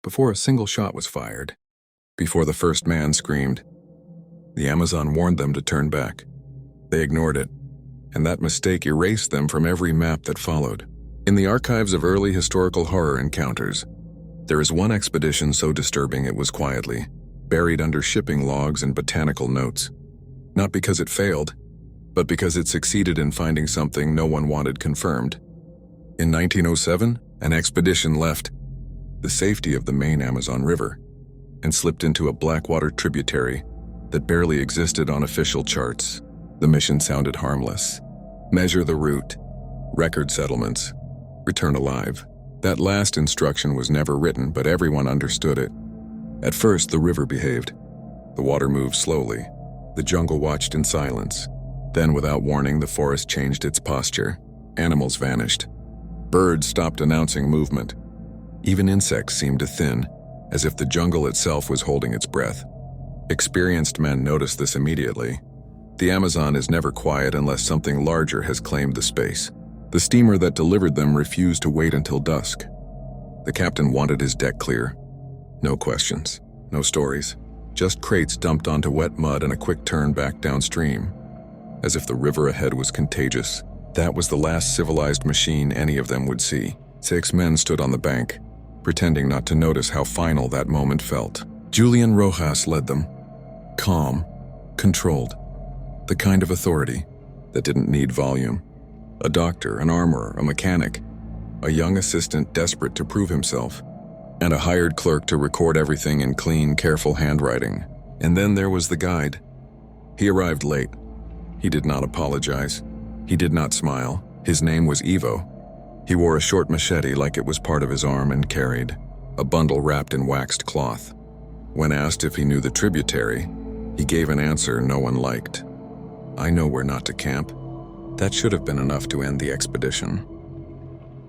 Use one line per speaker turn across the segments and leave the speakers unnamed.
before a single shot was fired, before the first man screamed. The Amazon warned them to turn back. They ignored it, and that mistake erased them from every map that followed. In the archives of early historical horror encounters, there is one expedition so disturbing it was quietly buried under shipping logs and botanical notes. Not because it failed, but because it succeeded in finding something no one wanted confirmed. In 1907, an expedition left the safety of the main Amazon River and slipped into a blackwater tributary that barely existed on official charts. The mission sounded harmless. Measure the route, record settlements, return alive. That last instruction was never written, but everyone understood it. At first, the river behaved. The water moved slowly. The jungle watched in silence. Then, without warning, the forest changed its posture. Animals vanished. Birds stopped announcing movement. Even insects seemed to thin, as if the jungle itself was holding its breath. Experienced men noticed this immediately. The Amazon is never quiet unless something larger has claimed the space. The steamer that delivered them refused to wait until dusk. The captain wanted his deck clear. No questions, no stories, just crates dumped onto wet mud and a quick turn back downstream. As if the river ahead was contagious. That was the last civilized machine any of them would see. 6 men stood on the bank, pretending not to notice how final that moment felt. Julian Rojas led them. Calm, controlled. The kind of authority that didn't need volume. A doctor, an armorer, a mechanic, a young assistant desperate to prove himself, and a hired clerk to record everything in clean, careful handwriting. And then there was the guide. He arrived late. He did not apologize. He did not smile. His name was Ivo. He wore a short machete like it was part of his arm and carried a bundle wrapped in waxed cloth. When asked if he knew the tributary, he gave an answer no one liked. "I know where not to camp." That should have been enough to end the expedition.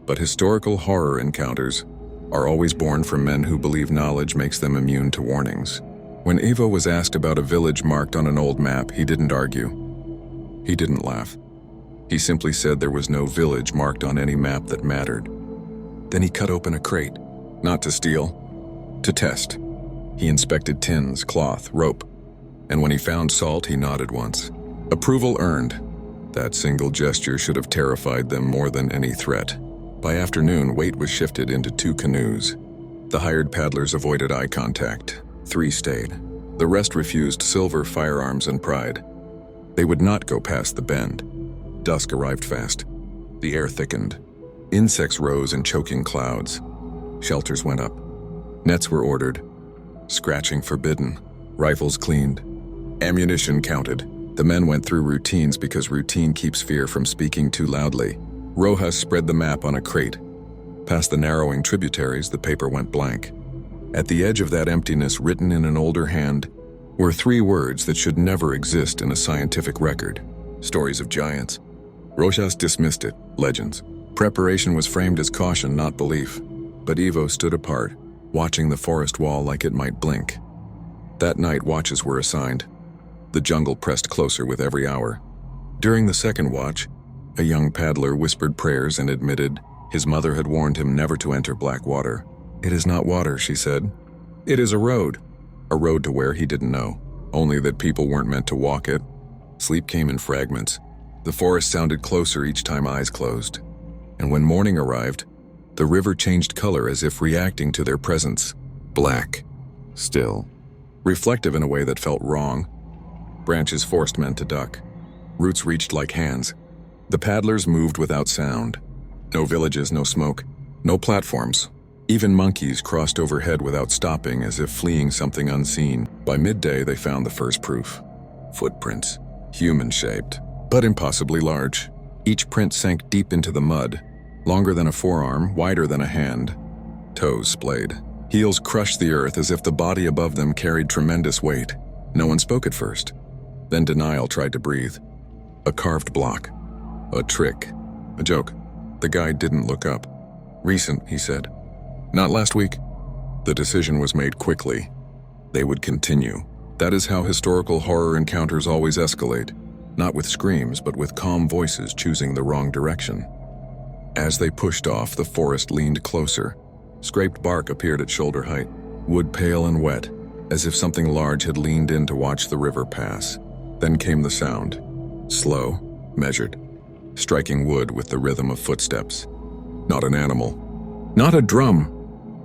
But historical horror encounters are always born from men who believe knowledge makes them immune to warnings. When Ivo was asked about a village marked on an old map, he didn't argue. He didn't laugh. He simply said there was no village marked on any map that mattered. Then he cut open a crate, not to steal, to test. He inspected tins, cloth, rope, and when he found salt, he nodded once. Approval earned. That single gesture should have terrified them more than any threat. By afternoon, weight was shifted into 2 canoes. The hired paddlers avoided eye contact. 3 stayed. The rest refused silver, firearms, and pride. They would not go past the bend. Dusk arrived fast. The air thickened. Insects rose in choking clouds. Shelters went up. Nets were ordered. Scratching forbidden. Rifles cleaned. Ammunition counted. The men went through routines because routine keeps fear from speaking too loudly. Rojas spread the map on a crate. Past the narrowing tributaries, the paper went blank. At the edge of that emptiness, written in an older hand, were 3 words that should never exist in a scientific record. Stories of giants. Rojas dismissed it. Legends. Preparation was framed as caution, not belief. But Ivo stood apart, watching the forest wall like it might blink. That night, watches were assigned. The jungle pressed closer with every hour. During the second watch, a young paddler whispered prayers and admitted his mother had warned him never to enter blackwater. "It is not water," she said. "It is a road." A road to where he didn't know, only that people weren't meant to walk it. Sleep came in fragments. The forest sounded closer each time eyes closed. And when morning arrived, the river changed color as if reacting to their presence. Black. Still. Reflective in a way that felt wrong. Branches forced men to duck. Roots reached like hands. The paddlers moved without sound. No villages, no smoke, no platforms. Even monkeys crossed overhead without stopping, as if fleeing something unseen. By midday, they found the first proof. Footprints. Human-shaped, but impossibly large. Each print sank deep into the mud, longer than a forearm, wider than a hand. Toes splayed. Heels crushed the earth as if the body above them carried tremendous weight. No one spoke at first. Then denial tried to breathe. A carved block. A trick. A joke. The guide didn't look up. "Recent," he said. "Not last week." The decision was made quickly. They would continue. That is how historical horror encounters always escalate. Not with screams, but with calm voices choosing the wrong direction. As they pushed off, the forest leaned closer, Scraped bark appeared at shoulder height, wood pale and wet, as if something large had leaned in to watch the river pass. Then came the sound, slow, measured, striking wood with the rhythm of footsteps. Not an animal, not a drum.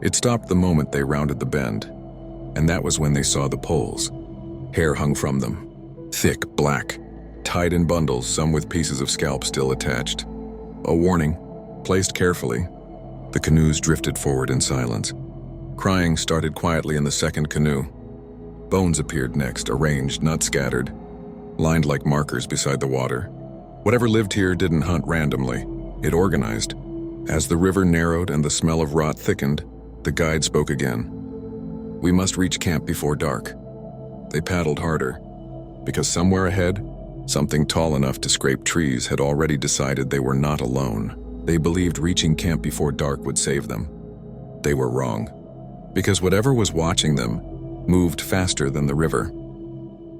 It stopped the moment they rounded the bend, and that was when they saw the poles. Hair hung from them, thick, black, tied in bundles, some with pieces of scalp still attached. A warning, placed carefully. The canoes drifted forward in silence. Crying started quietly in the second canoe. Bones appeared next, arranged, not scattered, lined like markers beside the water. Whatever lived here didn't hunt randomly. It organized. As the river narrowed and the smell of rot thickened, the guide spoke again. "We must reach camp before dark." They paddled harder, because somewhere ahead, something tall enough to scrape trees had already decided they were not alone. They believed reaching camp before dark would save them. They were wrong, because whatever was watching them moved faster than the river.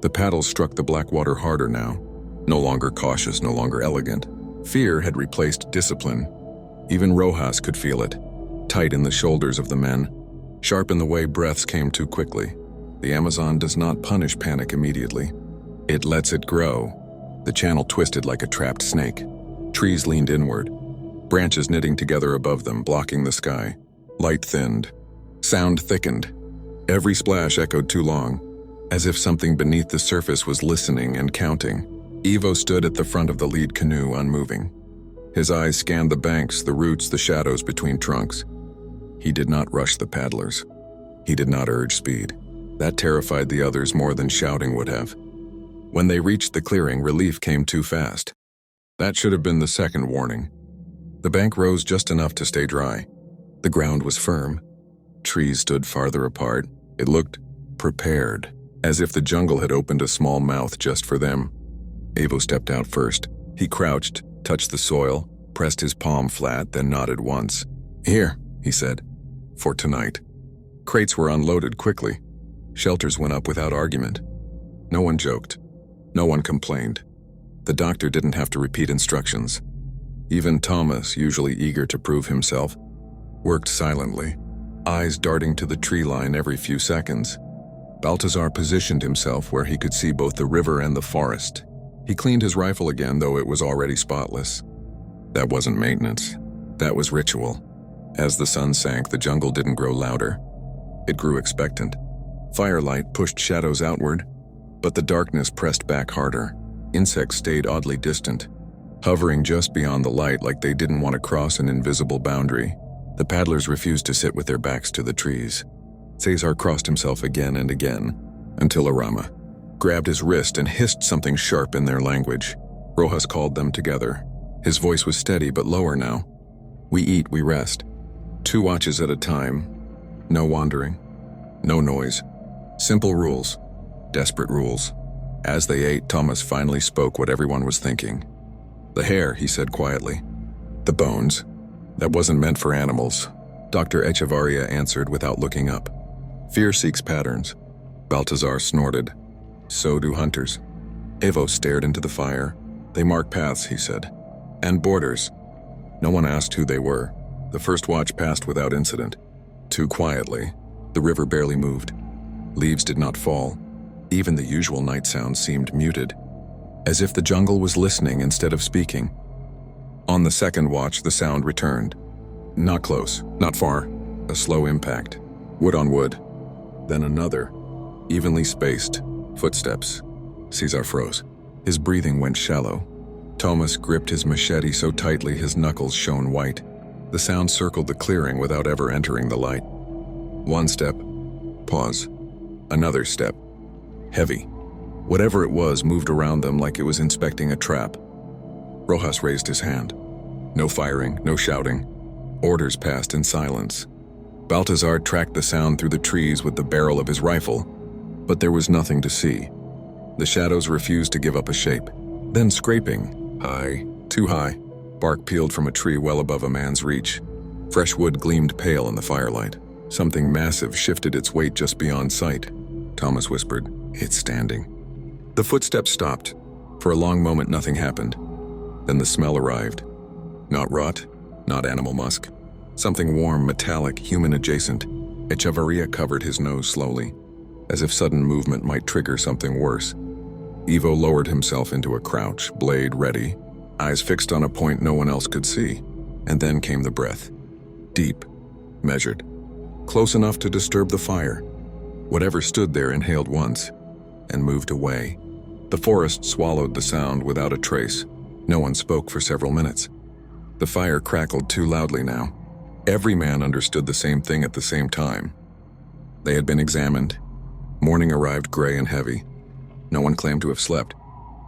The paddles struck the blackwater harder now, no longer cautious, no longer elegant. Fear had replaced discipline. Even Rojas could feel it, tight in the shoulders of the men, sharp in the way breaths came too quickly. The Amazon does not punish panic immediately. It lets it grow. The channel twisted like a trapped snake. Trees leaned inward, branches knitting together above them, blocking the sky. Light thinned. Sound thickened. Every splash echoed too long, as if something beneath the surface was listening and counting. Ivo stood at the front of the lead canoe, unmoving. His eyes scanned the banks, the roots, the shadows between trunks. He did not rush the paddlers. He did not urge speed. That terrified the others more than shouting would have. When they reached the clearing, relief came too fast. That should have been the second warning. The bank rose just enough to stay dry. The ground was firm. Trees stood farther apart. It looked prepared, as if the jungle had opened a small mouth just for them. Ivo stepped out first. He crouched, touched the soil, pressed his palm flat, then nodded once. "Here," he said, "for tonight." Crates were unloaded quickly. Shelters went up without argument. No one joked. No one complained. The doctor didn't have to repeat instructions. Even Thomas, usually eager to prove himself, worked silently, eyes darting to the tree line every few seconds. Baltazar positioned himself where he could see both the river and the forest. He cleaned his rifle again, though it was already spotless. That wasn't maintenance. That was ritual. As the sun sank, the jungle didn't grow louder. It grew expectant. Firelight pushed shadows outward, but the darkness pressed back harder. Insects stayed oddly distant, hovering just beyond the light like they didn't want to cross an invisible boundary. The paddlers refused to sit with their backs to the trees. Cesar crossed himself again and again, until Arama grabbed his wrist and hissed something sharp in their language. Rojas called them together. His voice was steady but lower now. "We eat, we rest. 2 watches at a time. No wandering. No noise. Simple rules. Desperate rules." As they ate, Thomas finally spoke what everyone was thinking. "The hair," he said quietly. "The bones. That wasn't meant for animals." Dr. Echevarria answered without looking up. "Fear seeks patterns." Baltazar snorted. "So do hunters." Ivo stared into the fire. "They mark paths," he said. "And borders." No one asked who they were. The first watch passed without incident. Too quietly. The river barely moved. Leaves did not fall. Even the usual night sounds seemed muted, as if the jungle was listening instead of speaking. On the second watch, the sound returned. Not close, not far. A slow impact. Wood on wood. Then another. Evenly spaced. Footsteps. Cesar froze. His breathing went shallow. Thomas gripped his machete so tightly his knuckles shone white. The sound circled the clearing without ever entering the light. One step. Pause. Another step. Heavy. Whatever it was moved around them like it was inspecting a trap. Rojas raised his hand. No firing, no shouting. Orders passed in silence. Baltazar tracked the sound through the trees with the barrel of his rifle, but there was nothing to see. The shadows refused to give up a shape. Then scraping. High. Too high. Bark peeled from a tree well above a man's reach. Fresh wood gleamed pale in the firelight. Something massive shifted its weight just beyond sight. Thomas whispered, "It's standing." The footsteps stopped. For a long moment, nothing happened. Then the smell arrived. Not rot, not animal musk. Something warm, metallic, human-adjacent. Echevarria covered his nose slowly, as if sudden movement might trigger something worse. Ivo lowered himself into a crouch, blade ready, eyes fixed on a point no one else could see. And then came the breath. Deep, measured, close enough to disturb the fire. Whatever stood there inhaled once, and moved away. The forest swallowed the sound without a trace. No one spoke for several minutes. The fire crackled too loudly now. Every man understood the same thing at the same time. They had been examined. Morning arrived gray and heavy. No one claimed to have slept.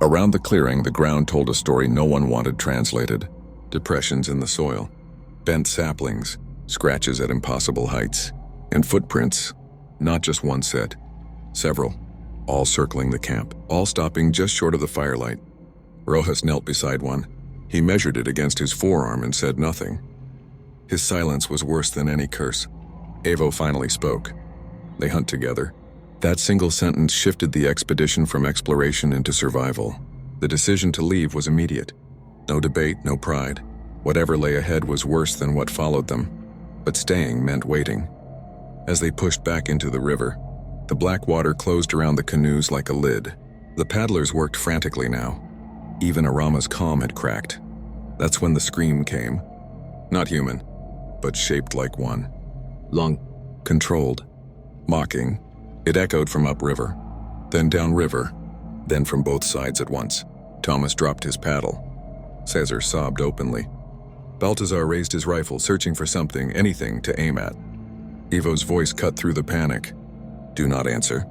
Around the clearing, the ground told a story no one wanted translated. Depressions in the soil, bent saplings, scratches at impossible heights, and footprints, not just one set, several, all circling the camp, all stopping just short of the firelight. Rojas knelt beside one. He measured it against his forearm and said nothing. His silence was worse than any curse. Evo finally spoke. They hunt together. That single sentence shifted the expedition from exploration into survival. The decision to leave was immediate. No debate, no pride. Whatever lay ahead was worse than what followed them. But staying meant waiting. As they pushed back into the river, the black water closed around the canoes like a lid. The paddlers worked frantically now. Even Arama's calm had cracked. That's when the scream came. Not human, but shaped like one. Long, controlled, mocking. It echoed from upriver, then downriver, then from both sides at once. Thomas dropped his paddle. Cesar sobbed openly. Baltazar raised his rifle, searching for something, anything to aim at. Ivo's voice cut through the panic. Do not answer.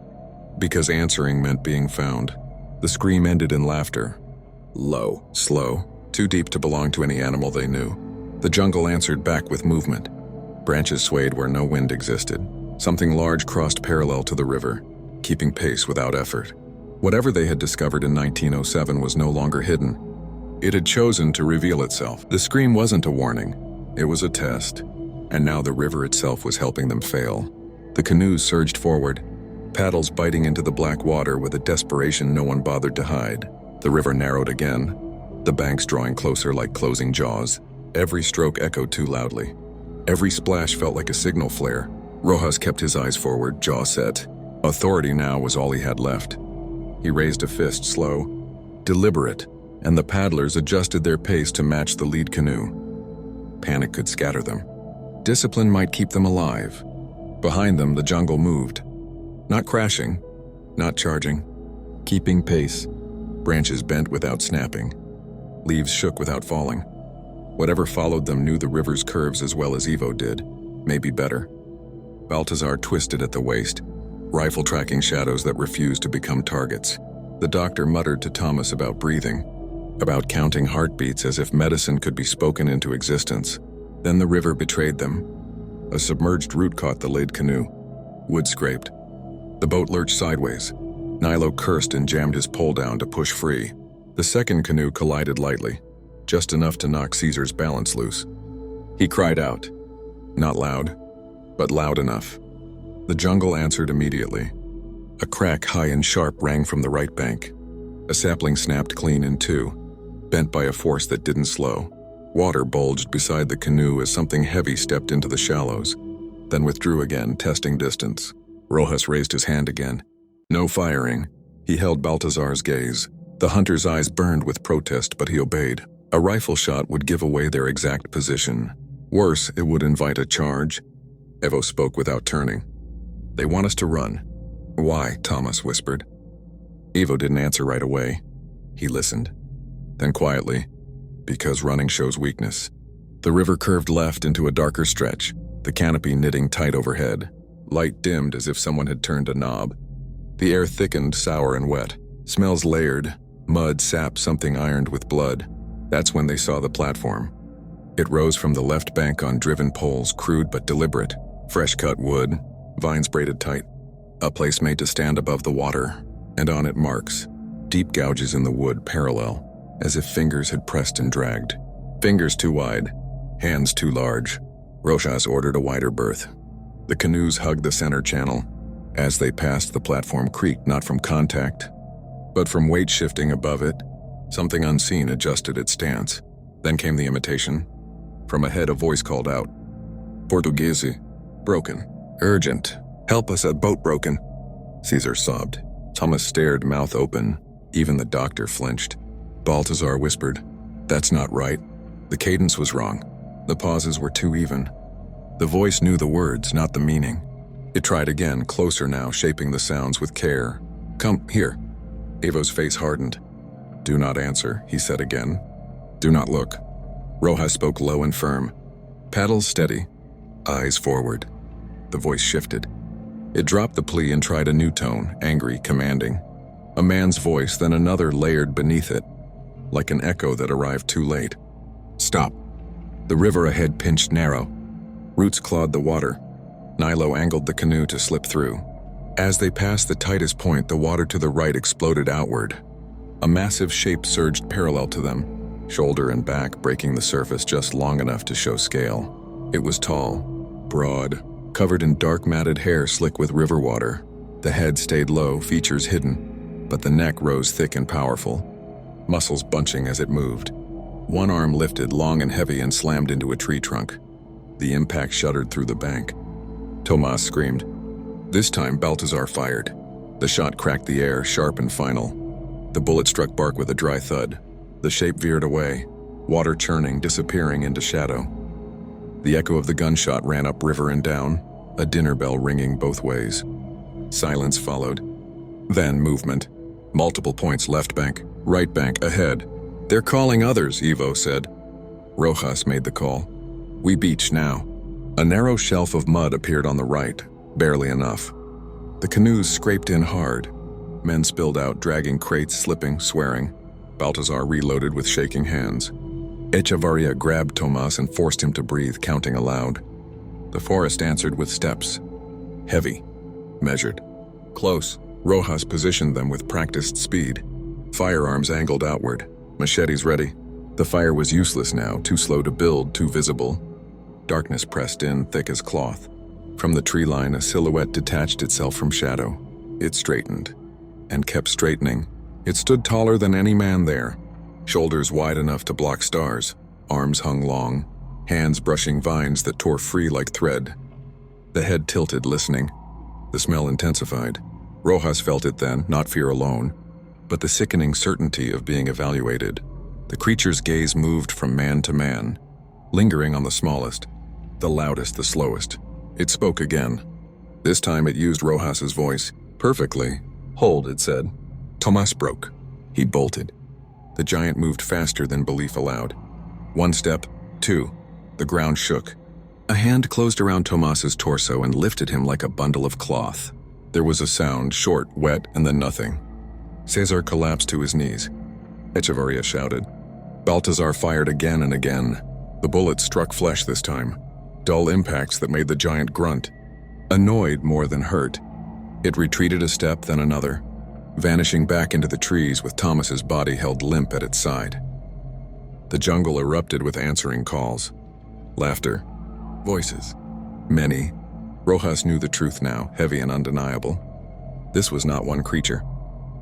Because answering meant being found. The scream ended in laughter. Low, slow, too deep to belong to any animal they knew. The jungle answered back with movement. Branches swayed where no wind existed. Something large crossed parallel to the river, keeping pace without effort. Whatever they had discovered in 1907 was no longer hidden. It had chosen to reveal itself. The scream wasn't a warning. It was a test. And now the river itself was helping them fail. The canoes surged forward, paddles biting into the black water with a desperation no one bothered to hide. The river narrowed again, the banks drawing closer like closing jaws. Every stroke echoed too loudly. Every splash felt like a signal flare. Rojas kept his eyes forward, jaw set. Authority now was all he had left. He raised a fist, slow, deliberate, and the paddlers adjusted their pace to match the lead canoe. Panic could scatter them. Discipline might keep them alive. Behind them, the jungle moved. Not crashing, not charging, keeping pace. Branches bent without snapping. Leaves shook without falling. Whatever followed them knew the river's curves as well as Ivo did, maybe better. Baltazar twisted at the waist, rifle tracking shadows that refused to become targets. The doctor muttered to Thomas about breathing, about counting heartbeats as if medicine could be spoken into existence. Then the river betrayed them. A submerged root caught the laid canoe. Wood scraped. The boat lurched sideways. Nilo cursed and jammed his pole down to push free. The second canoe collided lightly, just enough to knock Caesar's balance loose. He cried out. Not loud, but loud enough. The jungle answered immediately. A crack high and sharp rang from the right bank. A sapling snapped clean in two, bent by a force that didn't slow. Water bulged beside the canoe as something heavy stepped into the shallows, then withdrew again, testing distance. Rojas raised his hand again. No firing. He held Baltazar's gaze. The hunter's eyes burned with protest, but he obeyed. A rifle shot would give away their exact position. Worse, it would invite a charge. Evo spoke without turning. They want us to run. Why? Thomas whispered. Ivo didn't answer right away. He listened. Then quietly, because running shows weakness. The river curved left into a darker stretch, the canopy knitting tight overhead. Light dimmed as if someone had turned a knob. The air thickened, sour and wet. Smells layered. Mud, sap, something ironed with blood. That's when they saw the platform. It rose from the left bank on driven poles, crude but deliberate. Fresh-cut wood, vines braided tight. A place made to stand above the water, and on it marks. Deep gouges in the wood, parallel, as if fingers had pressed and dragged. Fingers too wide, hands too large. Rojas ordered a wider berth. The canoes hugged the center channel. As they passed, the platform creaked, not from contact, but from weight shifting above it. Something unseen adjusted its stance. Then came the imitation. From ahead, a voice called out, Portuguese. Broken. Urgent. Help us, a boat broken. Caesar sobbed. Thomas stared, mouth open. Even the doctor flinched. Balthazar whispered, "That's not right." The cadence was wrong. The pauses were too even. The voice knew the words, not the meaning. It tried again, closer now, shaping the sounds with care. "Come, here." Evo's face hardened. "Do not answer," he said again. "Do not look." Rojas spoke low and firm. "Paddles steady. Eyes forward." The voice shifted. It dropped the plea and tried a new tone, angry, commanding. A man's voice, then another layered beneath it, like an echo that arrived too late. "Stop." The river ahead pinched narrow. Roots clawed the water. Nilo angled the canoe to slip through. As they passed the tightest point, the water to the right exploded outward. A massive shape surged parallel to them, shoulder and back breaking the surface just long enough to show scale. It was tall, broad, covered in dark matted hair slick with river water. The head stayed low, features hidden, but the neck rose thick and powerful, muscles bunching as it moved. One arm lifted, long and heavy, and slammed into a tree trunk. The impact shuddered through the bank. Tomas screamed. This time, Balthazar fired. The shot cracked the air, sharp and final. The bullet struck bark with a dry thud. The shape veered away, water churning, disappearing into shadow. The echo of the gunshot ran up river and down, a dinner bell ringing both ways. Silence followed. Then movement. Multiple points, left bank, right bank, ahead. "They're calling others," Evo said. Rojas made the call. "We beach now." A narrow shelf of mud appeared on the right, barely enough. The canoes scraped in hard. Men spilled out, dragging crates, slipping, swearing. Balthazar reloaded with shaking hands. Echevarria grabbed Tomas and forced him to breathe, counting aloud. The forest answered with steps. Heavy. Measured. Close. Rojas positioned them with practiced speed. Firearms angled outward. Machetes ready. The fire was useless now, too slow to build, too visible. Darkness pressed in, thick as cloth. From the tree line, a silhouette detached itself from shadow. It straightened, and kept straightening. It stood taller than any man there. Shoulders wide enough to block stars, arms hung long, hands brushing vines that tore free like thread. The head tilted, listening. The smell intensified. Rojas felt it then, not fear alone, but the sickening certainty of being evaluated. The creature's gaze moved from man to man, lingering on the smallest, the loudest, the slowest. It spoke again. This time it used Rojas's voice. Perfectly. "Hold," it said. Tomas broke. He bolted. The giant moved faster than belief allowed. One step, two. The ground shook. A hand closed around Tomas's torso and lifted him like a bundle of cloth. There was a sound, short, wet, and then nothing. Cesar collapsed to his knees. Echevarria shouted. Balthazar fired again and again. The bullets struck flesh this time. Dull impacts that made the giant grunt. Annoyed more than hurt. It retreated a step, then another, vanishing back into the trees with Thomas's body held limp at its side. The jungle erupted with answering calls. Laughter. Voices. Many. Rojas knew the truth now, heavy and undeniable. This was not one creature.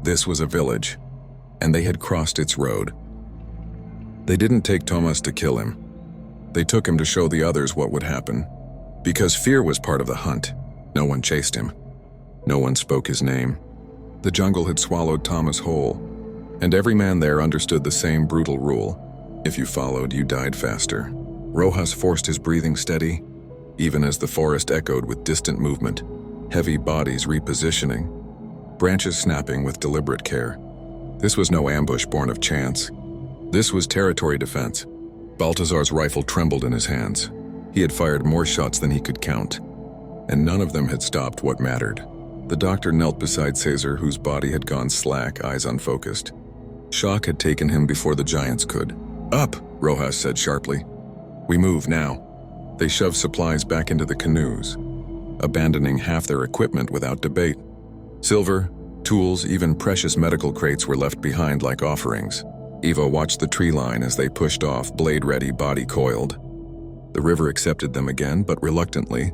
This was a village, and they had crossed its road. They didn't take Tomas to kill him. They took him to show the others what would happen. Because fear was part of the hunt, no one chased him. No one spoke his name. The jungle had swallowed Tomas whole, and every man there understood the same brutal rule. If you followed, you died faster. Rojas forced his breathing steady, even as the forest echoed with distant movement, heavy bodies repositioning, branches snapping with deliberate care. This was no ambush born of chance. This was territory defense. Balthazar's rifle trembled in his hands. He had fired more shots than he could count, and none of them had stopped what mattered. The doctor knelt beside Cesar, whose body had gone slack, eyes unfocused. Shock had taken him before the giants could. "Up," Rojas said sharply. "We move now." They shoved supplies back into the canoes, abandoning half their equipment without debate. Silver, tools, even precious medical crates were left behind like offerings. Evo watched the tree line as they pushed off, blade ready, body coiled. The river accepted them again, but reluctantly.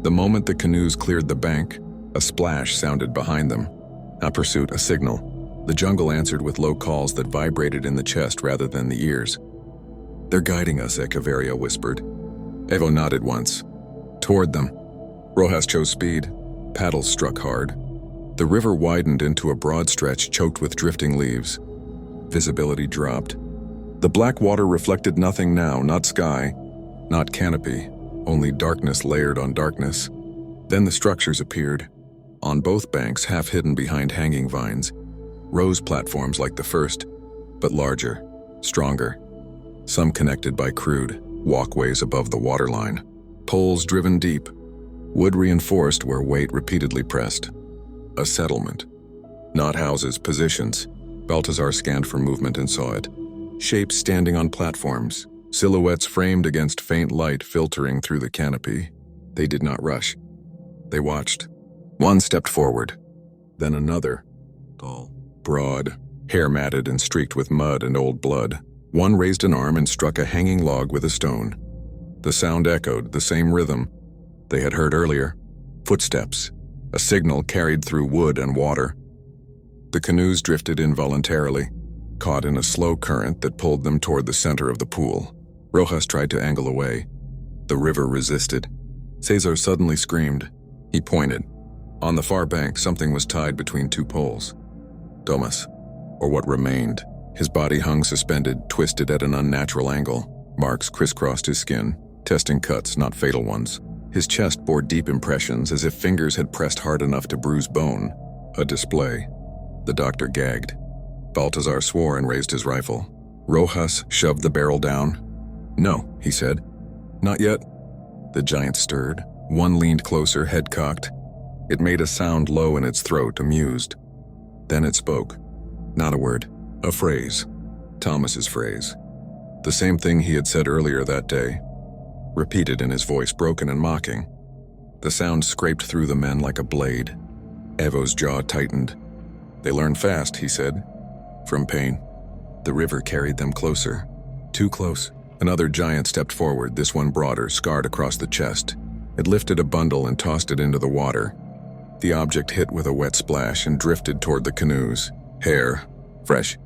The moment the canoes cleared the bank, a splash sounded behind them. A pursuit, a signal. The jungle answered with low calls that vibrated in the chest rather than the ears. "They're guiding us," Echevarria whispered. Evo nodded once. Toward them. Rojas chose speed. Paddles struck hard. The river widened into a broad stretch choked with drifting leaves. Visibility dropped. The black water reflected nothing now, not sky, not canopy, only darkness layered on darkness. Then the structures appeared. On both banks, half hidden behind hanging vines, rose platforms like the first, but larger, stronger. Some connected by crude walkways above the waterline, poles driven deep, wood reinforced where weight repeatedly pressed. A settlement. Not houses, positions. Baltazar scanned for movement and saw it. Shapes standing on platforms, silhouettes framed against faint light filtering through the canopy. They did not rush. They watched. One stepped forward, then another. Tall, broad, hair matted and streaked with mud and old blood. One raised an arm and struck a hanging log with a stone. The sound echoed, the same rhythm they had heard earlier. Footsteps, a signal carried through wood and water. The canoes drifted involuntarily, caught in a slow current that pulled them toward the center of the pool. Rojas tried to angle away. The river resisted. Cesar suddenly screamed. He pointed. On the far bank, something was tied between two poles. Domas, or what remained. His body hung suspended, twisted at an unnatural angle. Marks crisscrossed his skin, testing cuts, not fatal ones. His chest bore deep impressions as if fingers had pressed hard enough to bruise bone. A display. The doctor gagged. Baltazar swore and raised his rifle. Rojas shoved the barrel down. "No," he said. "Not yet." The giant stirred. One leaned closer, head cocked. It made a sound low in its throat, amused. Then it spoke. Not a word. A phrase. Thomas's phrase. The same thing he had said earlier that day. Repeated in his voice, broken and mocking. The sound scraped through the men like a blade. Evo's jaw tightened. "They learn fast," he said. From pain. The river carried them closer. Too close. Another giant stepped forward, this one broader, scarred across the chest. It lifted a bundle and tossed it into the water. The object hit with a wet splash and drifted toward the canoes. Hair. Fresh.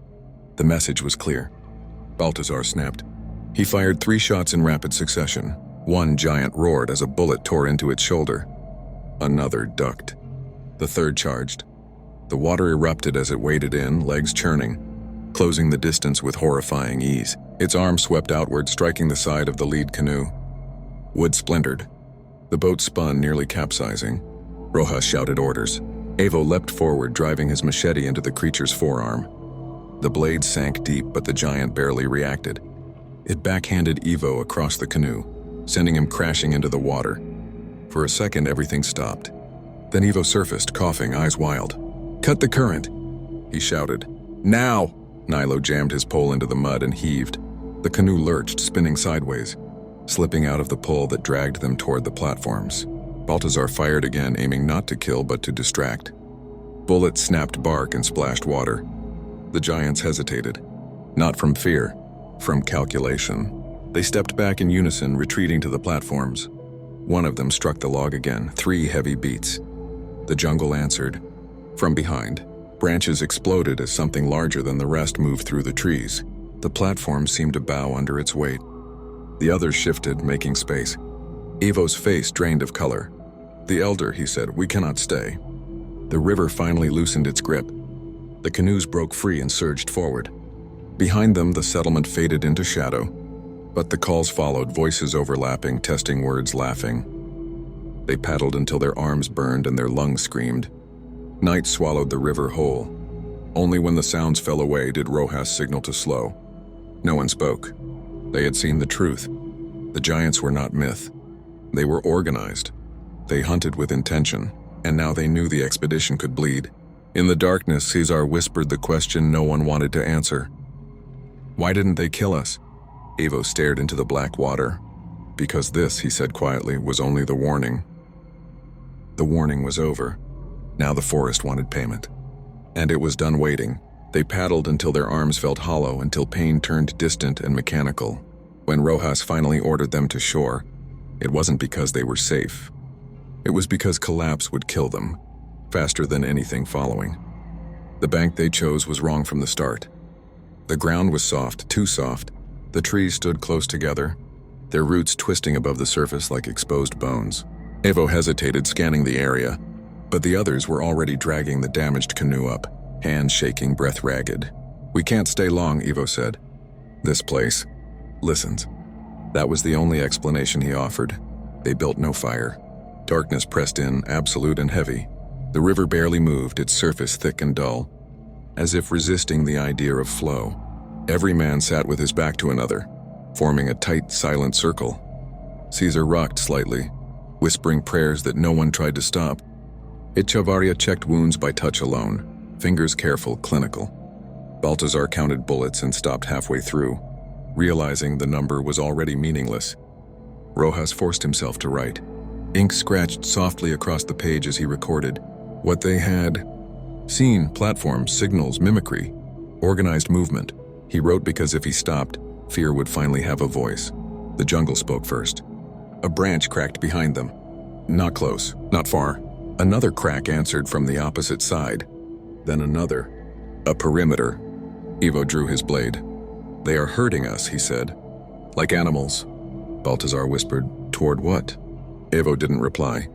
The message was clear. Baltazar snapped. He fired 3 shots in rapid succession. One giant roared as a bullet tore into its shoulder. Another ducked. The third charged. The water erupted as it waded in, legs churning, closing the distance with horrifying ease. Its arm swept outward, striking the side of the lead canoe. Wood splintered. The boat spun, nearly capsizing. Rojas shouted orders. Evo leapt forward, driving his machete into the creature's forearm. The blade sank deep, but the giant barely reacted. It backhanded Evo across the canoe, sending him crashing into the water. For a second, everything stopped. Then Evo surfaced, coughing, eyes wild. "Cut the current," he shouted. "Now!" Nilo jammed his pole into the mud and heaved. The canoe lurched, spinning sideways, slipping out of the pull that dragged them toward the platforms. Baltazar fired again, aiming not to kill but to distract. Bullets snapped bark and splashed water. The giants hesitated. Not from fear, from calculation. They stepped back in unison, retreating to the platforms. One of them struck the log again, 3 heavy beats. The jungle answered. From behind, branches exploded as something larger than the rest moved through the trees. The platform seemed to bow under its weight. The others shifted, making space. Evo's face drained of color. "The elder," he said, "we cannot stay." The river finally loosened its grip. The canoes broke free and surged forward. Behind them, the settlement faded into shadow, but the calls followed, voices overlapping, testing words, laughing. They paddled until their arms burned and their lungs screamed. Night swallowed the river whole. Only when the sounds fell away did Rojas signal to slow. No one spoke. They had seen the truth. The giants were not myth. They were organized. They hunted with intention, and now they knew the expedition could bleed. In the darkness, Cesar whispered the question no one wanted to answer. "Why didn't they kill us?" Evo stared into the black water. "Because this," he said quietly, "was only the warning." The warning was over. Now the forest wanted payment. And it was done waiting. They paddled until their arms felt hollow, until pain turned distant and mechanical. When Rojas finally ordered them to shore, it wasn't because they were safe. It was because collapse would kill them, faster than anything following. The bank they chose was wrong from the start. The ground was soft, too soft. The trees stood close together. their roots twisting above the surface like exposed bones. Evo hesitated, scanning the area, but the others were already dragging the damaged canoe up, hands shaking, breath ragged. "We can't stay long," Evo said. "This place listens." That was the only explanation he offered. They built no fire. Darkness pressed in, absolute and heavy. The river barely moved, its surface thick and dull, as if resisting the idea of flow. Every man sat with his back to another, forming a tight, silent circle. Caesar rocked slightly, whispering prayers that no one tried to stop. Echevarria checked wounds by touch alone, fingers careful, clinical. Baltazar counted bullets and stopped halfway through, realizing the number was already meaningless. Rojas forced himself to write. Ink scratched softly across the page as he recorded what they had seen: platforms, signals, mimicry, organized movement. He wrote because if he stopped, fear would finally have a voice. The jungle spoke first. A branch cracked behind them. Not close, not far. Another crack answered from the opposite side. Then another. A perimeter. Evo drew his blade. "They are hurting us," he said. "Like animals." Baltazar whispered. "Toward what?" Evo didn't reply.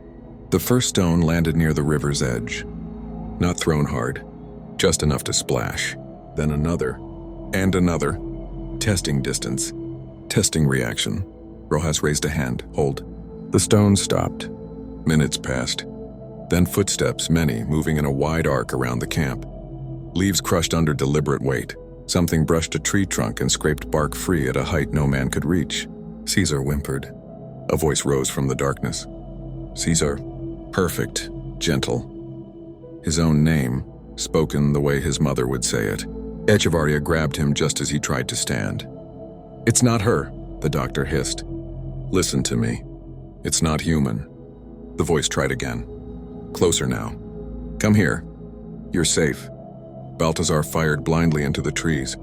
The first stone landed near the river's edge. Not thrown hard, just enough to splash. Then another. And another. Testing distance. Testing reaction. Rojas raised a hand. "Hold." The stone stopped. Minutes passed. Then footsteps, many, moving in a wide arc around the camp. Leaves crushed under deliberate weight. Something brushed a tree trunk and scraped bark free at a height no man could reach. Caesar whimpered. A voice rose from the darkness. Caesar. Perfect. Gentle. His own name, spoken the way his mother would say it. Echevarria grabbed him just as he tried to stand. "It's not her," the doctor hissed. "Listen to me. It's not human." The voice tried again. Closer now. "Come here. You're safe." Baltazar fired blindly into the trees.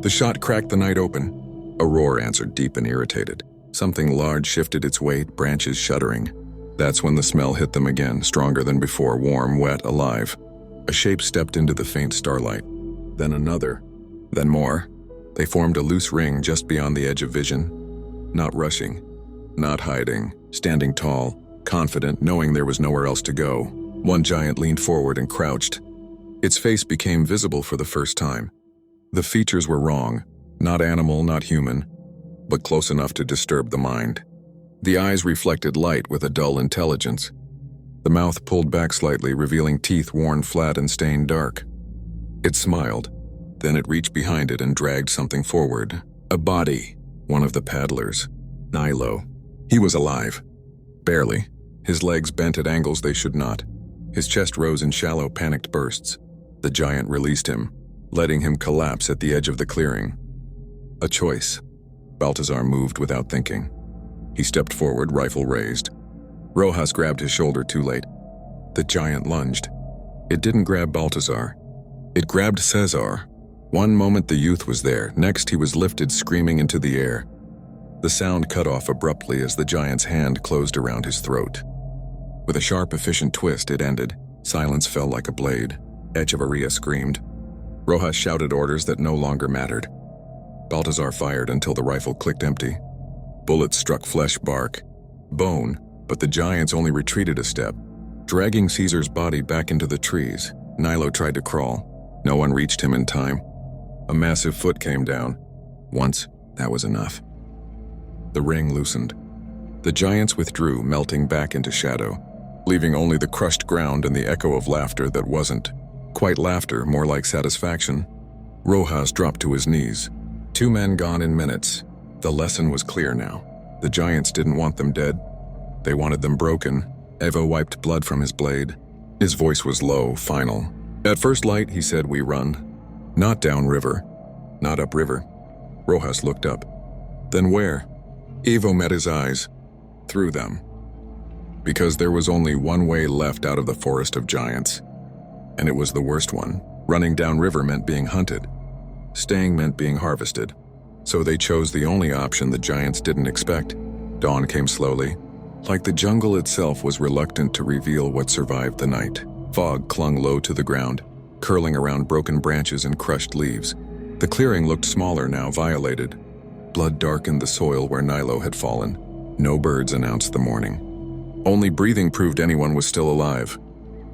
The shot cracked the night open. A roar answered, deep and irritated. Something large shifted its weight, branches shuddering. That's when the smell hit them again, stronger than before, warm, wet, alive. A shape stepped into the faint starlight. Then another. Then more. They formed a loose ring just beyond the edge of vision. Not rushing. Not hiding. Standing tall. Confident, knowing there was nowhere else to go. One giant leaned forward and crouched. Its face became visible for the first time. The features were wrong. Not animal, not human, but close enough to disturb the mind. The eyes reflected light with a dull intelligence. The mouth pulled back slightly, revealing teeth worn flat and stained dark. It smiled. Then it reached behind it and dragged something forward. A body. One of the paddlers. Nilo. He was alive. Barely. His legs bent at angles they should not. His chest rose in shallow, panicked bursts. The giant released him, letting him collapse at the edge of the clearing. A choice. Baltazar moved without thinking. He stepped forward, rifle raised. Rojas grabbed his shoulder too late. The giant lunged. It didn't grab Baltazar. It grabbed Cesar. One moment the youth was there, next he was lifted screaming into the air. The sound cut off abruptly as the giant's hand closed around his throat. With a sharp, efficient twist, it ended. Silence fell like a blade. Echevarria screamed. Rojas shouted orders that no longer mattered. Baltazar fired until the rifle clicked empty. Bullets struck flesh, bark, bone, but the giants only retreated a step, dragging Caesar's body back into the trees. Nilo tried to crawl. No one reached him in time. A massive foot came down. Once, that was enough. The ring loosened. The giants withdrew, melting back into shadow, leaving only the crushed ground and the echo of laughter that wasn't quite laughter, more like satisfaction. Rojas dropped to his knees. 2 men gone in minutes. The lesson was clear now. The giants didn't want them dead. They wanted them broken. Evo wiped blood from his blade. His voice was low, final. "At first light," he said, "we run. Not down river. Not up river." Rojas looked up. "Then where?" Evo met his eyes. Through them. Because there was only one way left out of the forest of giants. And it was the worst one. Running down river meant being hunted. Staying meant being harvested. So they chose the only option the giants didn't expect. Dawn came slowly. Like the jungle itself was reluctant to reveal what survived the night. Fog clung low to the ground, curling around broken branches and crushed leaves. The clearing looked smaller now, violated. Blood darkened the soil where Nilo had fallen. No birds announced the morning. Only breathing proved anyone was still alive.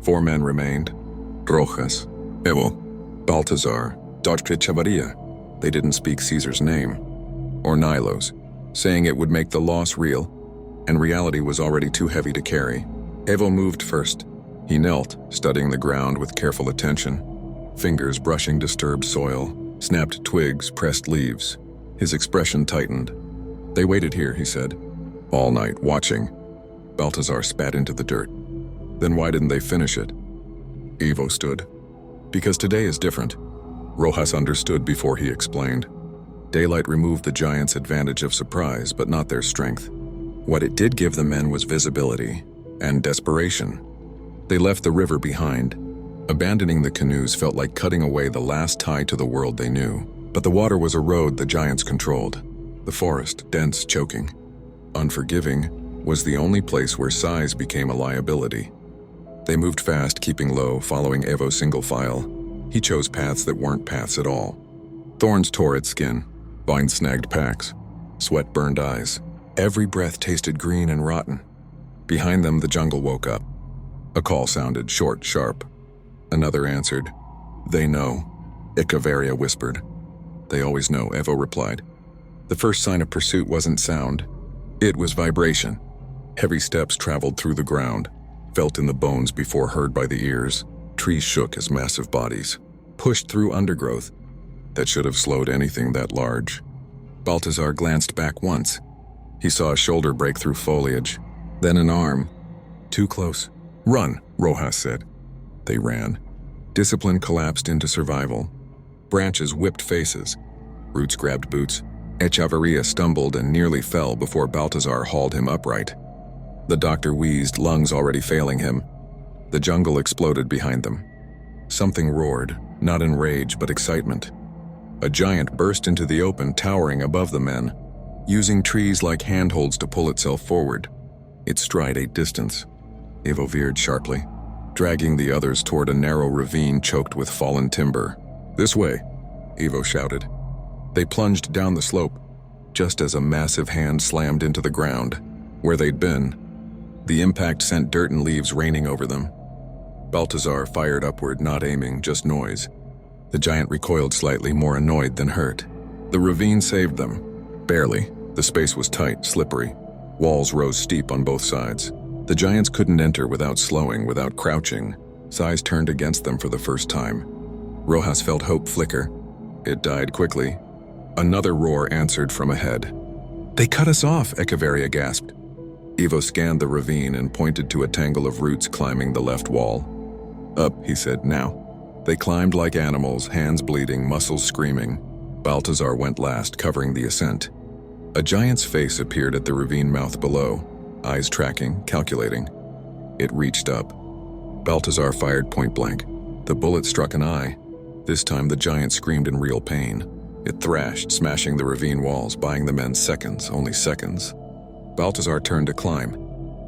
4 men remained. Rojas, Evo, Baltazar, Dr. Chavarria. They didn't speak Caesar's name, or Nilo's, saying it would make the loss real, and reality was already too heavy to carry. Evo moved first. He knelt, studying the ground with careful attention, fingers brushing disturbed soil, snapped twigs, pressed leaves. His expression tightened. They waited here, he said, all night, watching. Baltazar spat into the dirt. Then why didn't they finish it? Evo stood. Because today is different. Rojas understood before he explained. Daylight removed the giants' advantage of surprise, but not their strength. What it did give the men was visibility and desperation. They left the river behind. Abandoning the canoes felt like cutting away the last tie to the world they knew. But the water was a road the giants controlled. The forest, dense, choking, unforgiving, was the only place where size became a liability. They moved fast, keeping low, following Evo's single file. He chose paths that weren't paths at all. Thorns tore at skin, vines snagged packs, sweat burned eyes. Every breath tasted green and rotten. Behind them, the jungle woke up. A call sounded, short, sharp. Another answered. They know, Echevarria whispered. They always know, Evo replied. The first sign of pursuit wasn't sound. It was vibration. Heavy steps traveled through the ground, felt in the bones before heard by the ears. Trees shook as massive bodies, pushed through undergrowth that should have slowed anything that large. Baltazar glanced back once. He saw a shoulder break through foliage, then an arm. Too close. Run, Rojas said. They ran. Discipline collapsed into survival. Branches whipped faces. Roots grabbed boots. Echevarria stumbled and nearly fell before Baltazar hauled him upright. The doctor wheezed, lungs already failing him. The jungle exploded behind them. Something roared, not in rage but excitement. A giant burst into the open, towering above the men, using trees like handholds to pull itself forward. Its stride ate distance. Evo veered sharply, dragging the others toward a narrow ravine choked with fallen timber. This way, Evo shouted. They plunged down the slope, just as a massive hand slammed into the ground, where they'd been. The impact sent dirt and leaves raining over them. Baltazar fired upward, not aiming, just noise. The giant recoiled slightly, more annoyed than hurt. The ravine saved them. Barely. The space was tight, slippery. Walls rose steep on both sides. The giants couldn't enter without slowing, without crouching. Size turned against them for the first time. Rojas felt hope flicker. It died quickly. Another roar answered from ahead. They cut us off, Echevarria gasped. Evo scanned the ravine and pointed to a tangle of roots climbing the left wall. Up, he said, now. They climbed like animals, hands bleeding, muscles screaming. Baltazar went last, covering the ascent. A giant's face appeared at the ravine mouth below, eyes tracking, calculating. It reached up. Baltazar fired point blank. The bullet struck an eye. This time the giant screamed in real pain. It thrashed, smashing the ravine walls, buying the men seconds, only seconds. Baltazar turned to climb.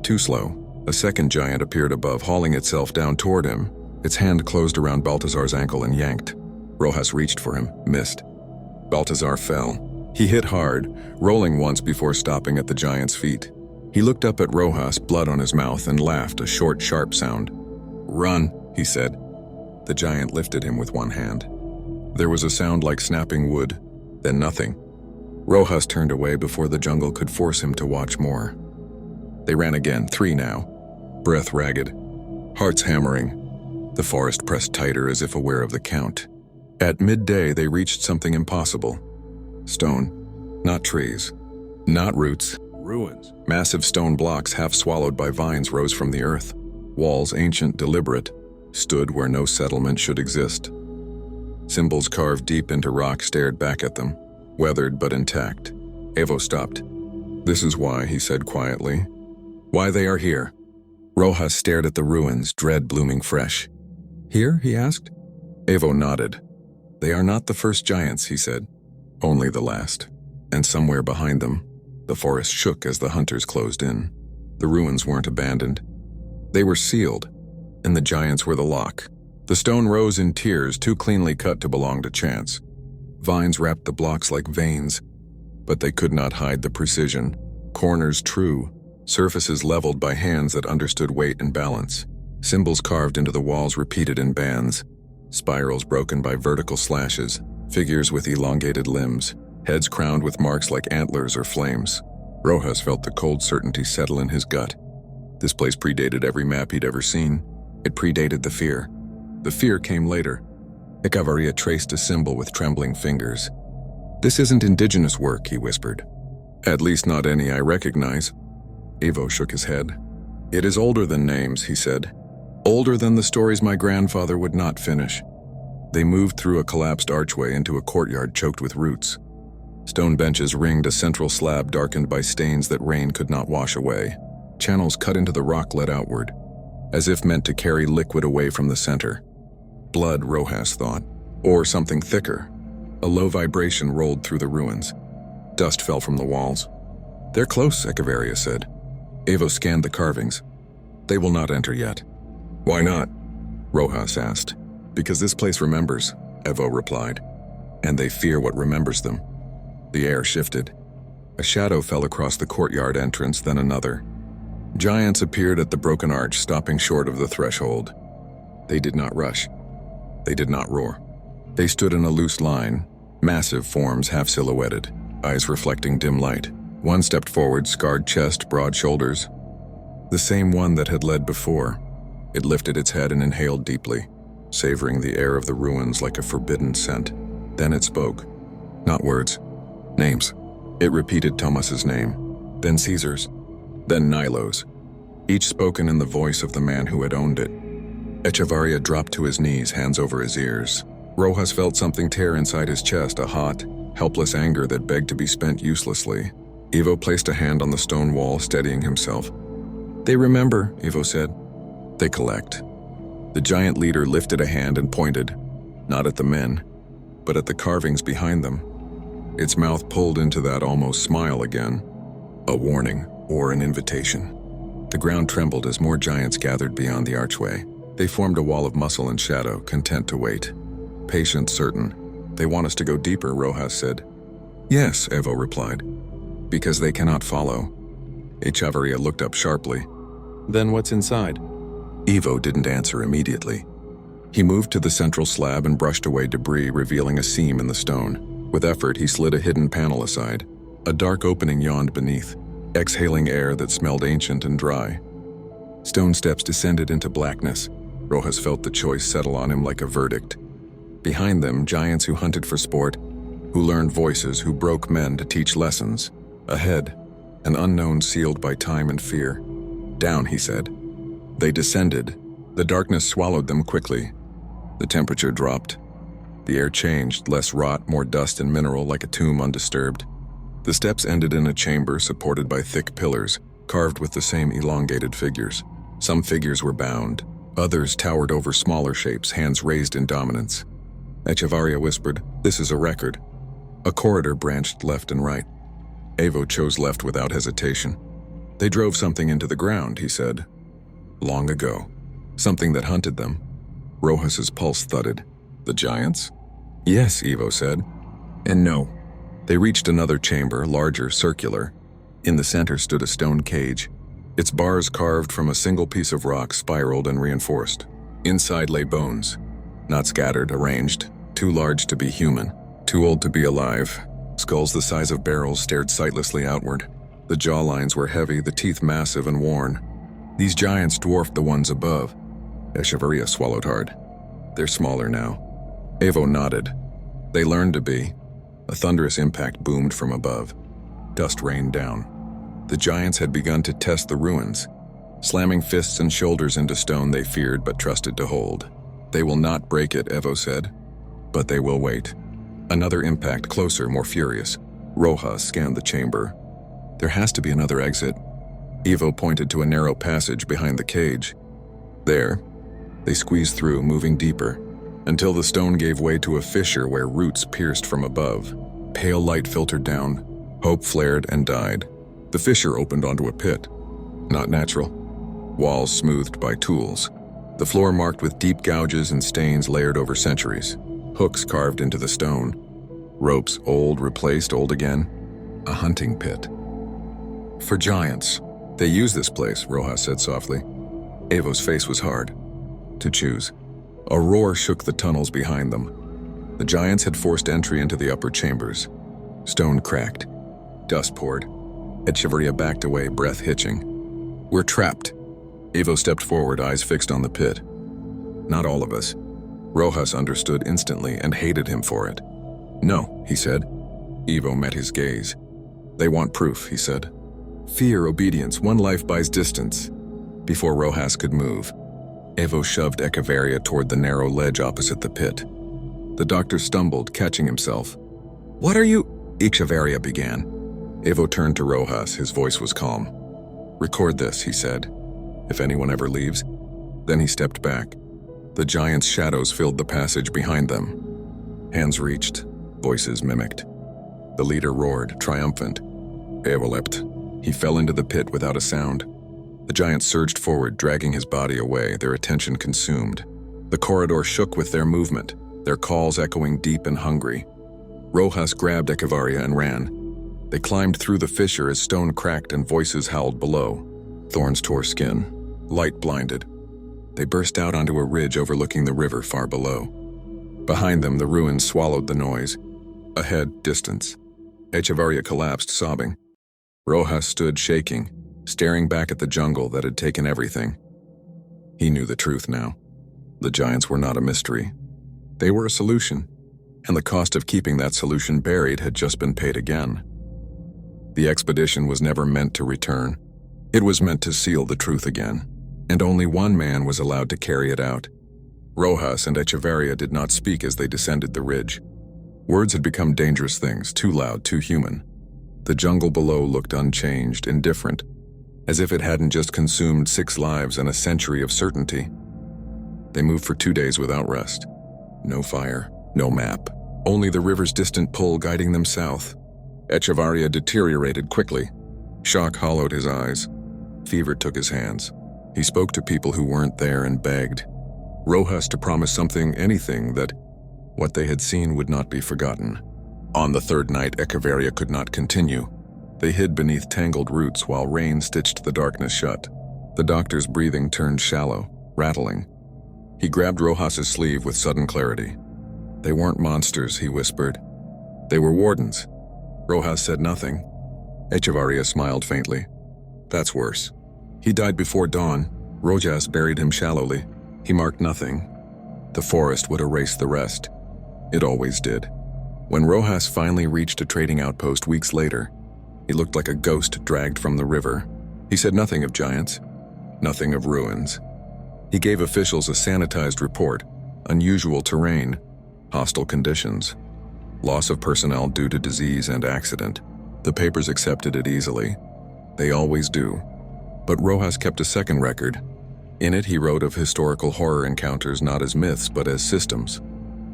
Too slow. A second giant appeared above, hauling itself down toward him. Its hand closed around Baltazar's ankle and yanked. Rojas reached for him, missed. Baltazar fell. He hit hard, rolling once before stopping at the giant's feet. He looked up at Rojas, blood on his mouth, and laughed, a short, sharp sound. Run, he said. The giant lifted him with one hand. There was a sound like snapping wood, then nothing. Rojas turned away before the jungle could force him to watch more. They ran again, 3 now. Breath ragged, hearts hammering. The forest pressed tighter as if aware of the count. At midday, they reached something impossible. Stone, not trees, not roots.
Ruins.
Massive stone blocks half swallowed by vines rose from the earth. Walls, ancient, deliberate, stood where no settlement should exist. Symbols carved deep into rock stared back at them, weathered but intact. Evo stopped. This is why, he said quietly. Why they are here. Rojas stared at the ruins, dread blooming fresh. Here, he asked. Evo nodded. They are not the first giants, he said. Only the last. And somewhere behind them, the forest shook as the hunters closed in. The ruins weren't abandoned. They were sealed, and the giants were the lock. The stone rose in tiers, too cleanly cut to belong to chance. Vines wrapped the blocks like veins. But they could not hide the precision. Corners true, surfaces leveled by hands that understood weight and balance. Symbols carved into the walls repeated in bands. Spirals broken by vertical slashes. Figures with elongated limbs. Heads crowned with marks like antlers or flames. Rojas felt the cold certainty settle in his gut. This place predated every map he'd ever seen. It predated the fear. The fear came later. Echevarria traced a symbol with trembling fingers. "This isn't indigenous work," he whispered. "At least not any I recognize." Evo shook his head. "It is older than names," he said. "Older than the stories my grandfather would not finish." They moved through a collapsed archway into a courtyard choked with roots. Stone benches ringed a central slab darkened by stains that rain could not wash away. Channels cut into the rock led outward, as if meant to carry liquid away from the center. Blood, Rojas thought, or something thicker. A low vibration rolled through the ruins. Dust fell from the walls. "They're close," Echevarria said. Evo scanned the carvings. "They will not enter yet." "Why not?" Rojas asked. "Because this place remembers," Evo replied. "And they fear what remembers them." The air shifted. A shadow fell across the courtyard entrance, then another. Giants appeared at the broken arch, stopping short of the threshold. They did not rush. They did not roar. They stood in a loose line, massive forms half-silhouetted, eyes reflecting dim light. One stepped forward, scarred chest, broad shoulders. The same one that had led before. It lifted its head and inhaled deeply, savoring the air of the ruins like a forbidden scent. Then it spoke. Not words. Names. It repeated Thomas's name, then Caesar's, then Nilo's, each spoken in the voice of the man who had owned it. Echevarria dropped to his knees, hands over his ears. Rojas felt something tear inside his chest, a hot, helpless anger that begged to be spent uselessly. Evo placed a hand on the stone wall, steadying himself. "They remember," Evo said. "They collect." The giant leader lifted a hand and pointed, not at the men, but at the carvings behind them. Its mouth pulled into that almost smile again. A warning, or an invitation. The ground trembled as more giants gathered beyond the archway. They formed a wall of muscle and shadow, content to wait. Patient, certain. "They want us to go deeper," Rojas said. "Yes," Evo replied. "Because they cannot follow." Echevarria looked up sharply. "Then what's inside?" Evo didn't answer immediately. He moved to the central slab and brushed away debris, revealing a seam in the stone. With effort, he slid a hidden panel aside. A dark opening yawned beneath, exhaling air that smelled ancient and dry. Stone steps descended into blackness. Rojas felt the choice settle on him like a verdict. Behind them, giants who hunted for sport, who learned voices, who broke men to teach lessons. Ahead, an unknown sealed by time and fear. "Down," he said. They descended. The darkness swallowed them quickly. The temperature dropped. The air changed, less rot, more dust and mineral, like a tomb undisturbed. The steps ended in a chamber supported by thick pillars, carved with the same elongated figures. Some figures were bound. Others towered over smaller shapes, hands raised in dominance. Echevarria whispered, "This is a record." A corridor branched left and right. Evo chose left without hesitation. "They drove something into the ground," he said. "Long ago. Something that hunted them." Rojas's pulse thudded. "The giants?" "Yes," Evo said. "And no." They reached another chamber, larger, circular. In the center stood a stone cage. Its bars carved from a single piece of rock spiraled and reinforced. Inside lay bones. Not scattered, arranged. Too large to be human. Too old to be alive. Skulls the size of barrels stared sightlessly outward. The jawlines were heavy, the teeth massive and worn. These giants dwarfed the ones above. Echevarria swallowed hard. "They're smaller now." Evo nodded. "They learned to be." A thunderous impact boomed from above. Dust rained down. The giants had begun to test the ruins, slamming fists and shoulders into stone they feared but trusted to hold. "They will not break it," Evo said. "But they will wait." Another impact, closer, more furious. Rojas scanned the chamber. "There has to be another exit." Evo pointed to a narrow passage behind the cage. There, they squeezed through, moving deeper, until the stone gave way to a fissure where roots pierced from above. Pale light filtered down. Hope flared and died. The fissure opened onto a pit. Not natural. Walls smoothed by tools. The floor marked with deep gouges and stains layered over centuries. Hooks carved into the stone. Ropes, old replaced, old again. A hunting pit. For giants. They use this place, Rojas said softly. Evo's face was hard. To choose. A roar shook the tunnels behind them. The giants had forced entry into the upper chambers. Stone cracked. Dust poured. Echeverria backed away, breath hitching. We're trapped. Evo stepped forward, eyes fixed on the pit. Not all of us. Rojas understood instantly and hated him for it. No, he said. Evo met his gaze. They want proof, he said. Fear, obedience, one life buys distance. Before Rojas could move, Evo shoved Echeverria toward the narrow ledge opposite the pit. The doctor stumbled, catching himself. What are you? Echeverria began. Evo turned to Rojas, his voice was calm. Record this, he said. If anyone ever leaves. Then he stepped back. The giants' shadows filled the passage behind them. Hands reached, voices mimicked. The leader roared, triumphant. Evo leapt. He fell into the pit without a sound. The giants surged forward, dragging his body away, their attention consumed. The corridor shook with their movement, their calls echoing deep and hungry. Rojas grabbed Echeverria and ran. They climbed through the fissure as stone cracked and voices howled below. Thorns tore skin. Light blinded. They burst out onto a ridge overlooking the river far below. Behind them, the ruins swallowed the noise. Ahead, distance. Echeverria collapsed, sobbing. Rojas stood shaking, staring back at the jungle that had taken everything. He knew the truth now. The giants were not a mystery. They were a solution, and the cost of keeping that solution buried had just been paid again. The expedition was never meant to return. It was meant to seal the truth again, and only one man was allowed to carry it out. Rojas and Echeverria did not speak as they descended the ridge. Words had become dangerous things, too loud, too human. The jungle below looked unchanged, indifferent, as if it hadn't just consumed 6 lives and a century of certainty. They moved for 2 days without rest. No fire, no map, only the river's distant pull guiding them south. Echeverria deteriorated quickly. Shock hollowed his eyes. Fever took his hands. He spoke to people who weren't there and begged. Rojas to promise something, anything, that what they had seen would not be forgotten. On the 3rd night, Echeverria could not continue. They hid beneath tangled roots while rain stitched the darkness shut. The doctor's breathing turned shallow, rattling. He grabbed Rojas's sleeve with sudden clarity. They weren't monsters, he whispered. They were wardens. Rojas said nothing. Echeverria smiled faintly. That's worse. He died before dawn. Rojas buried him shallowly. He marked nothing. The forest would erase the rest. It always did. When Rojas finally reached a trading outpost weeks later, he looked like a ghost dragged from the river. He said nothing of giants, nothing of ruins. He gave officials a sanitized report, unusual terrain, hostile conditions, loss of personnel due to disease and accident. The papers accepted it easily. They always do. But Rojas kept a second record. In it, he wrote of historical horror encounters not as myths but as systems.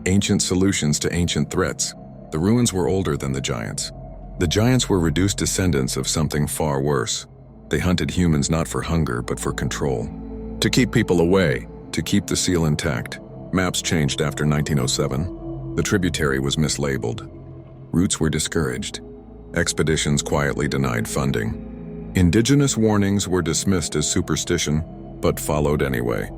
Ancient solutions to ancient threats. The ruins were older than the giants. The giants were reduced descendants of something far worse. They hunted humans not for hunger but for control. To keep people away, to keep the seal intact. Maps changed after 1907. The tributary was mislabeled. Routes were discouraged. Expeditions quietly denied funding. Indigenous warnings were dismissed as superstition, but followed anyway.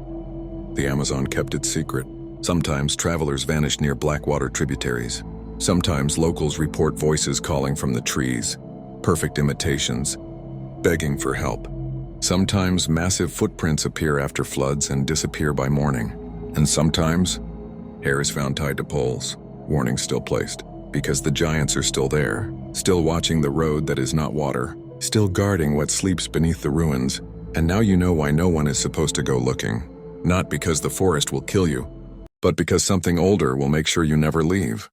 The Amazon kept its secret. Sometimes travelers vanished near blackwater tributaries. Sometimes locals report voices calling from the trees, perfect imitations, begging for help. Sometimes massive footprints appear after floods and disappear by morning. And sometimes, hair is found tied to poles, warnings still placed, because the giants are still there, still watching the road that is not water, still guarding what sleeps beneath the ruins. And now you know why no one is supposed to go looking. Not because the forest will kill you, but because something older will make sure you never leave.